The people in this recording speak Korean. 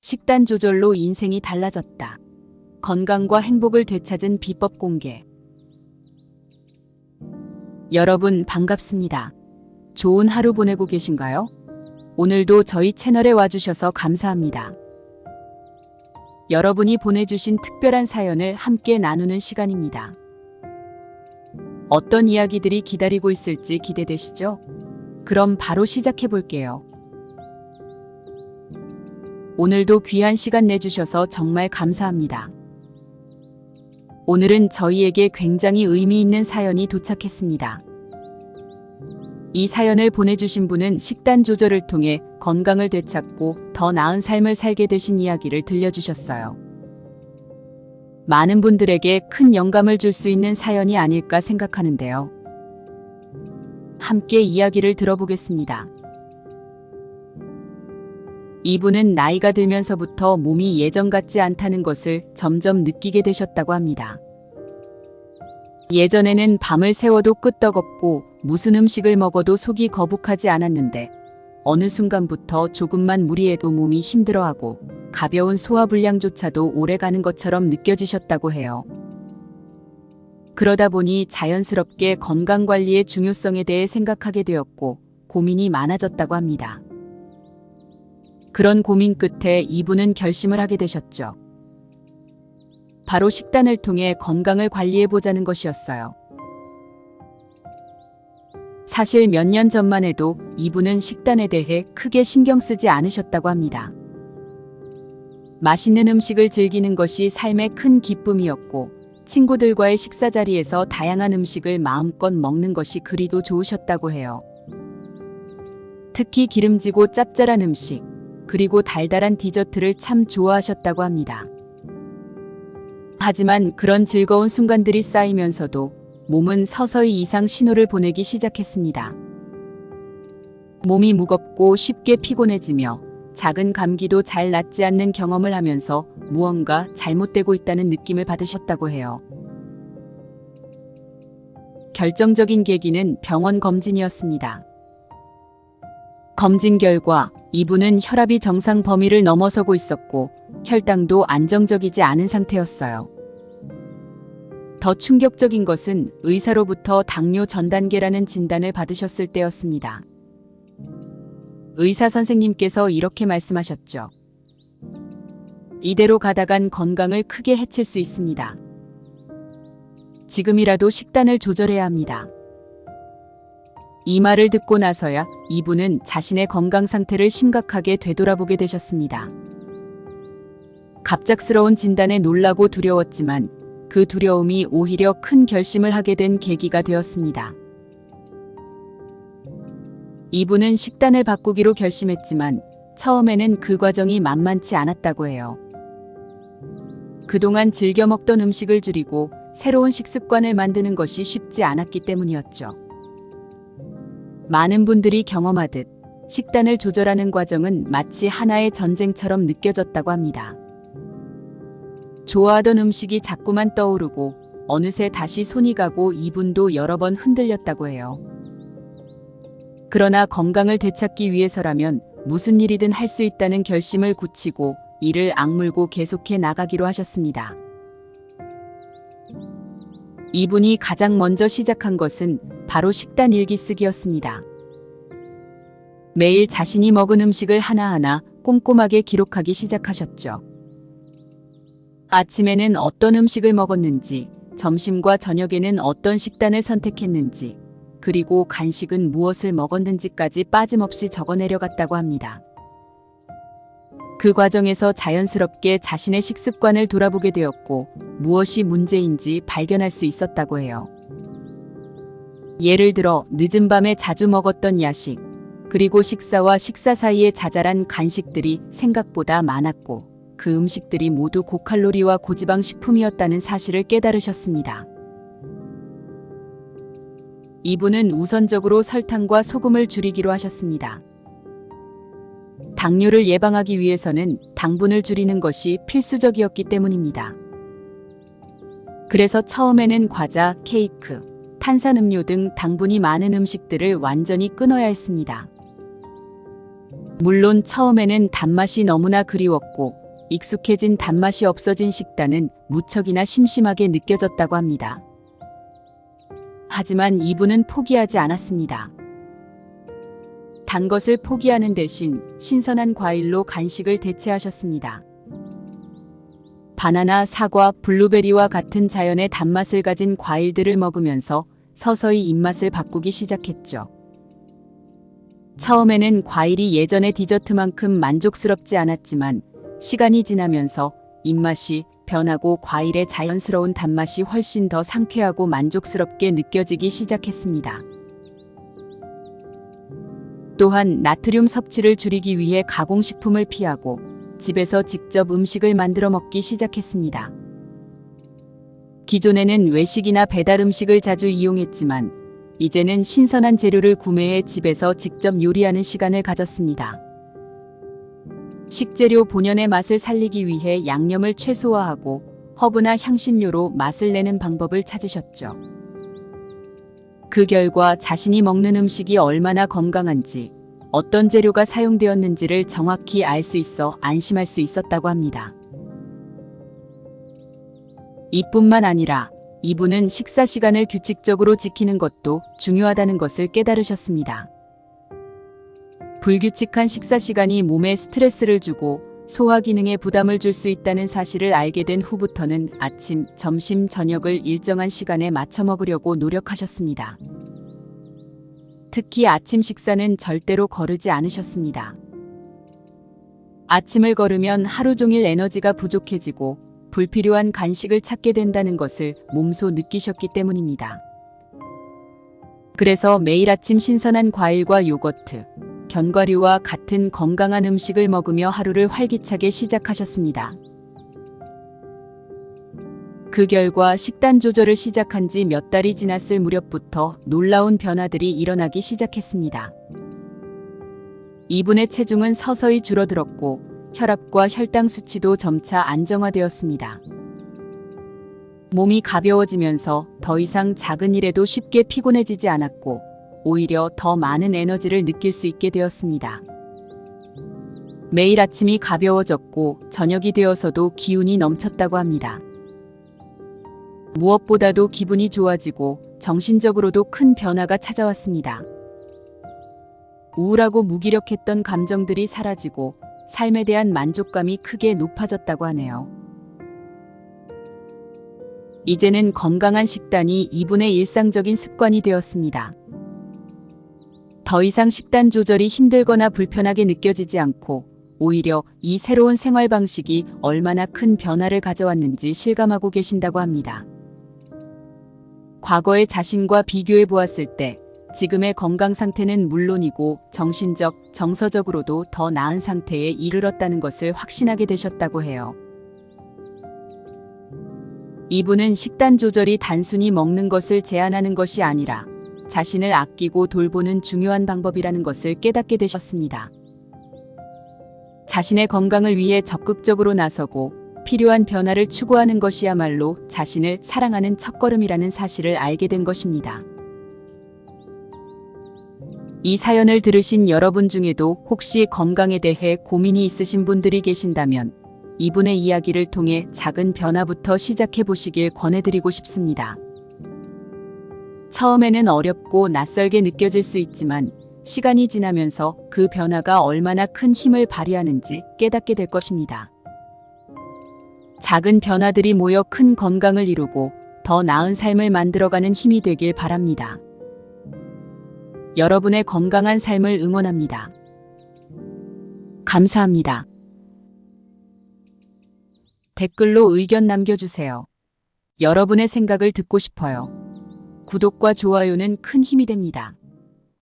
식단 조절로 인생이 달라졌다. 건강과 행복을 되찾은 비법 공개. 여러분 반갑습니다. 좋은 하루 보내고 계신가요? 오늘도 저희 채널에 와주셔서 감사합니다. 여러분이 보내주신 특별한 사연을 함께 나누는 시간입니다. 어떤 이야기들이 기다리고 있을지 기대되시죠? 그럼 바로 시작해 볼게요. 오늘도 귀한 시간 내주셔서 정말 감사합니다. 오늘은 저희에게 굉장히 의미 있는 사연이 도착했습니다. 이 사연을 보내주신 분은 식단 조절을 통해 건강을 되찾고 더 나은 삶을 살게 되신 이야기를 들려주셨어요. 많은 분들에게 큰 영감을 줄 수 있는 사연이 아닐까 생각하는데요. 함께 이야기를 들어보겠습니다. 이분은 나이가 들면서부터 몸이 예전 같지 않다는 것을 점점 느끼게 되셨다고 합니다. 예전에는 밤을 새워도 끄떡없고 무슨 음식을 먹어도 속이 거북하지 않았는데 어느 순간부터 조금만 무리해도 몸이 힘들어하고 가벼운 소화불량조차도 오래가는 것처럼 느껴지셨다고 해요. 그러다 보니 자연스럽게 건강관리의 중요성에 대해 생각하게 되었고 고민이 많아졌다고 합니다. 그런 고민 끝에 이분은 결심을 하게 되셨죠. 바로 식단을 통해 건강을 관리해보자는 것이었어요. 사실 몇 년 전만 해도 이분은 식단에 대해 크게 신경 쓰지 않으셨다고 합니다. 맛있는 음식을 즐기는 것이 삶의 큰 기쁨이었고 친구들과의 식사 자리에서 다양한 음식을 마음껏 먹는 것이 그리도 좋으셨다고 해요. 특히 기름지고 짭짤한 음식, 그리고 달달한 디저트를 참 좋아하셨다고 합니다. 하지만 그런 즐거운 순간들이 쌓이면서도 몸은 서서히 이상 신호를 보내기 시작했습니다. 몸이 무겁고 쉽게 피곤해지며 작은 감기도 잘 낫지 않는 경험을 하면서 무언가 잘못되고 있다는 느낌을 받으셨다고 해요. 결정적인 계기는 병원 검진이었습니다. 검진 결과 이분은 혈압이 정상 범위를 넘어서고 있었고 혈당도 안정적이지 않은 상태였어요. 더 충격적인 것은 의사로부터 당뇨 전 단계라는 진단을 받으셨을 때였습니다. 의사 선생님께서 이렇게 말씀하셨죠. 이대로 가다간 건강을 크게 해칠 수 있습니다. 지금이라도 식단을 조절해야 합니다. 이 말을 듣고 나서야 이분은 자신의 건강 상태를 심각하게 되돌아보게 되셨습니다. 갑작스러운 진단에 놀라고 두려웠지만 그 두려움이 오히려 큰 결심을 하게 된 계기가 되었습니다. 이분은 식단을 바꾸기로 결심했지만 처음에는 그 과정이 만만치 않았다고 해요. 그동안 즐겨 먹던 음식을 줄이고 새로운 식습관을 만드는 것이 쉽지 않았기 때문이었죠. 많은 분들이 경험하듯 식단을 조절하는 과정은 마치 하나의 전쟁처럼 느껴졌다고 합니다. 좋아하던 음식이 자꾸만 떠오르고 어느새 다시 손이 가고 이분도 여러 번 흔들렸다고 해요. 그러나 건강을 되찾기 위해서라면 무슨 일이든 할 수 있다는 결심을 굳히고 이를 악물고 계속해 나가기로 하셨습니다. 이분이 가장 먼저 시작한 것은 바로 식단 일기 쓰기였습니다. 매일 자신이 먹은 음식을 하나하나 꼼꼼하게 기록하기 시작하셨죠. 아침에는 어떤 음식을 먹었는지, 점심과 저녁에는 어떤 식단을 선택했는지, 그리고 간식은 무엇을 먹었는지까지 빠짐없이 적어내려갔다고 합니다. 그 과정에서 자연스럽게 자신의 식습관을 돌아보게 되었고 무엇이 문제인지 발견할 수 있었다고 해요. 예를 들어 늦은 밤에 자주 먹었던 야식, 그리고 식사와 식사 사이에 자잘한 간식들이 생각보다 많았고 그 음식들이 모두 고칼로리와 고지방 식품이었다는 사실을 깨달으셨습니다. 이분은 우선적으로 설탕과 소금을 줄이기로 하셨습니다. 당뇨를 예방하기 위해서는 당분을 줄이는 것이 필수적이었기 때문입니다. 그래서 처음에는 과자, 케이크, 탄산음료 등 당분이 많은 음식들을 완전히 끊어야 했습니다. 물론 처음에는 단맛이 너무나 그리웠고 익숙해진 단맛이 없어진 식단은 무척이나 심심하게 느껴졌다고 합니다. 하지만 이분은 포기하지 않았습니다. 단 것을 포기하는 대신 신선한 과일로 간식을 대체하셨습니다. 바나나, 사과, 블루베리와 같은 자연의 단맛을 가진 과일들을 먹으면서 서서히 입맛을 바꾸기 시작했죠. 처음에는 과일이 예전의 디저트만큼 만족스럽지 않았지만 시간이 지나면서 입맛이 변하고 과일의 자연스러운 단맛이 훨씬 더 상쾌하고 만족스럽게 느껴지기 시작했습니다. 또한 나트륨 섭취를 줄이기 위해 가공식품을 피하고 집에서 직접 음식을 만들어 먹기 시작했습니다. 기존에는 외식이나 배달 음식을 자주 이용했지만 이제는 신선한 재료를 구매해 집에서 직접 요리하는 시간을 가졌습니다. 식재료 본연의 맛을 살리기 위해 양념을 최소화하고 허브나 향신료로 맛을 내는 방법을 찾으셨죠. 그 결과 자신이 먹는 음식이 얼마나 건강한지, 어떤 재료가 사용되었는지를 정확히 알 수 있어 안심할 수 있었다고 합니다. 이뿐만 아니라 이분은 식사 시간을 규칙적으로 지키는 것도 중요하다는 것을 깨달으셨습니다. 불규칙한 식사 시간이 몸에 스트레스를 주고 소화 기능에 부담을 줄 수 있다는 사실을 알게 된 후부터는 아침, 점심, 저녁을 일정한 시간에 맞춰 먹으려고 노력하셨습니다. 특히 아침 식사는 절대로 거르지 않으셨습니다. 아침을 거르면 하루 종일 에너지가 부족해지고 불필요한 간식을 찾게 된다는 것을 몸소 느끼셨기 때문입니다. 그래서 매일 아침 신선한 과일과 요거트, 견과류와 같은 건강한 음식을 먹으며 하루를 활기차게 시작하셨습니다. 그 결과 식단 조절을 시작한 지 몇 달이 지났을 무렵부터 놀라운 변화들이 일어나기 시작했습니다. 이분의 체중은 서서히 줄어들었고 혈압과 혈당 수치도 점차 안정화되었습니다. 몸이 가벼워지면서 더 이상 작은 일에도 쉽게 피곤해지지 않았고 오히려 더 많은 에너지를 느낄 수 있게 되었습니다. 매일 아침이 가벼워졌고 저녁이 되어서도 기운이 넘쳤다고 합니다. 무엇보다도 기분이 좋아지고 정신적으로도 큰 변화가 찾아왔습니다. 우울하고 무기력했던 감정들이 사라지고 삶에 대한 만족감이 크게 높아졌다고 하네요. 이제는 건강한 식단이 이분의 일상적인 습관이 되었습니다. 더 이상 식단 조절이 힘들거나 불편하게 느껴지지 않고 오히려 이 새로운 생활 방식이 얼마나 큰 변화를 가져왔는지 실감하고 계신다고 합니다. 과거의 자신과 비교해 보았을 때 지금의 건강 상태는 물론이고 정신적, 정서적으로도 더 나은 상태에 이르렀다는 것을 확신하게 되셨다고 해요. 이분은 식단 조절이 단순히 먹는 것을 제한하는 것이 아니라 자신을 아끼고 돌보는 중요한 방법이라는 것을 깨닫게 되셨습니다. 자신의 건강을 위해 적극적으로 나서고 필요한 변화를 추구하는 것이야말로 자신을 사랑하는 첫걸음이라는 사실을 알게 된 것입니다. 이 사연을 들으신 여러분 중에도 혹시 건강에 대해 고민이 있으신 분들이 계신다면 이분의 이야기를 통해 작은 변화부터 시작해 보시길 권해드리고 싶습니다. 처음에는 어렵고 낯설게 느껴질 수 있지만 시간이 지나면서 그 변화가 얼마나 큰 힘을 발휘하는지 깨닫게 될 것입니다. 작은 변화들이 모여 큰 건강을 이루고 더 나은 삶을 만들어가는 힘이 되길 바랍니다. 여러분의 건강한 삶을 응원합니다. 감사합니다. 댓글로 의견 남겨주세요. 여러분의 생각을 듣고 싶어요. 구독과 좋아요는 큰 힘이 됩니다.